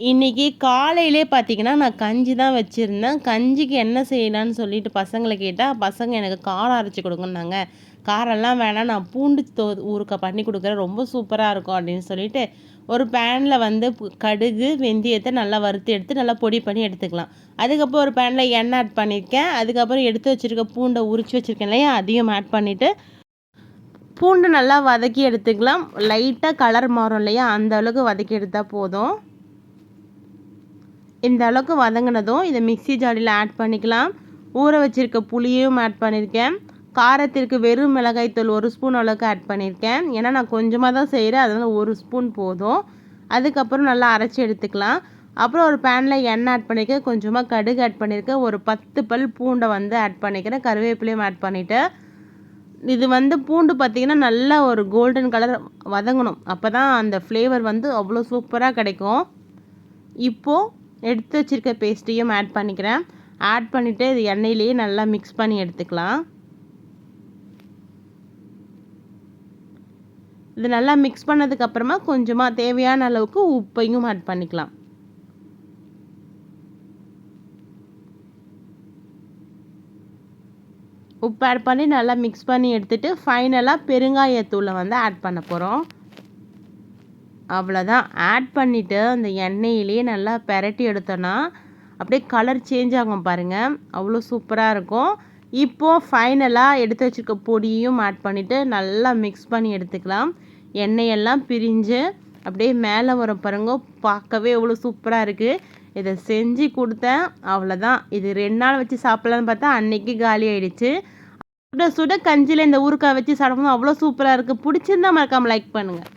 இன்னைக்கு காலையிலே பார்த்தீங்கன்னா, நான் கஞ்சி தான் வச்சிருந்தேன். கஞ்சிக்கு என்ன செய்யலான்னு சொல்லிட்டு பசங்கள கேட்டா, பசங்க எனக்கு காரம் அரைச்சு குடுங்கன்னாங்க. காரம்லாம் வேணாம் நான் பூண்டு ஊறுகாய் பண்ணி குடுக்குறேன். ரொம்ப சூப்பரா இருக்கும் அப்படின்னு சொல்லிட்டு, ஒரு பேன்ல வந்து கடுகு, வெந்தயத்த நல்லா வறுத்து எடுத்து நல்லா பொடி பண்ணி எடுத்துக்கலாம். அதுக்கப்புறம் ஒரு பேன்ல எண்ணெய் ஆட் பண்ணியிருக்கேன். அதுக்கப்புறம் எடுத்து வச்சிருக்க பூண்ட உரிச்சு வச்சிருக்கேன் இல்லையா? அதையும் ஆட் பண்ணிட்டு, பூண்டு நல்லா வதக்கி எடுத்துக்கலாம். லைட்டா கலர் மாறும் இல்லையா? அந்த அளவுக்கு வதக்கி எடுத்தா போதும். இந்த அளவுக்கு வதங்கினதும் இதை மிக்ஸி ஜாடியில் ஆட் பண்ணிக்கலாம். ஊற வச்சிருக்க புளியும் ஆட் பண்ணியிருக்கேன். காரத்திற்கு வெறும் மிளகாய்த்தூள் 1 ஸ்பூன் அளவுக்கு ஆட் பண்ணியிருக்கேன். ஏன்னா நான் கொஞ்சமாக தான் செய்கிறேன், அதனால் 1 ஸ்பூன் போதும். அதுக்கப்புறம் நல்லா அரைச்சி எடுத்துக்கலாம். அப்புறம் ஒரு பேனில் எண்ணெய் ஆட் பண்ணியிருக்கேன், கொஞ்சமாக கடுகு ஆட் பண்ணியிருக்கேன், ஒரு 10 பல் பூண்டை வந்து ஆட் பண்ணிக்கிறேன், கருவேப்பிலையும் ஆட் பண்ணிவிட்டு, இது வந்து பூண்டு பார்த்திங்கன்னா நல்லா ஒரு கோல்டன் கலர் வதங்கணும். அப்போ தான் அந்த ஃப்ளேவர் வந்து அவ்வளோ சூப்பராக கிடைக்கும். இப்போது எடுத்து வச்சிருக்க பேஸ்ட்டையும் ஆட் பண்ணிக்கிறேன். ஆட் பண்ணிவிட்டு இது எண்ணெயிலேயே நல்லா மிக்ஸ் பண்ணி எடுத்துக்கலாம். இது நல்லா மிக்ஸ் பண்ணதுக்கப்புறமா கொஞ்சமாக தேவையான அளவுக்கு உப்பையும் ஆட் பண்ணிக்கலாம். உப்பு ஆட் பண்ணி நல்லா மிக்ஸ் பண்ணி எடுத்துகிட்டு ஃபைனலாக பெருங்காயத்தூளை வந்து ஆட் பண்ண போகிறோம். அவ்வளோதான். ஆட் பண்ணிவிட்டு அந்த எண்ணெயிலேயே நல்லா பெரட்டி எடுத்தோன்னா அப்படியே கலர் சேஞ்ச் ஆகும் பாருங்கள், அவ்வளோ சூப்பராக இருக்கும். இப்போது ஃபைனலாக எடுத்து வச்சுருக்க பொடியும் ஆட் பண்ணிவிட்டு நல்லா மிக்ஸ் பண்ணி எடுத்துக்கலாம். எண்ணெயெல்லாம் பிரிஞ்சு அப்படியே மேலே வரும் பாருங்க, பார்க்கவே எவ்வளோ சூப்பராக இருக்குது. இதை செஞ்சு கொடுத்தேன், அவ்வளோதான். இது 2 நாள் வச்சு சாப்பிட்லான்னு பார்த்தா அன்னைக்கு காலி ஆகிடுச்சு. சுட சுட கஞ்சியில் இந்த ஊறுகாய் வச்சு சாப்பிடும்போது அவ்வளோ சூப்பராக இருக்குது. பிடிச்சிருந்தா மறக்காமல் லைக் பண்ணுங்கள்.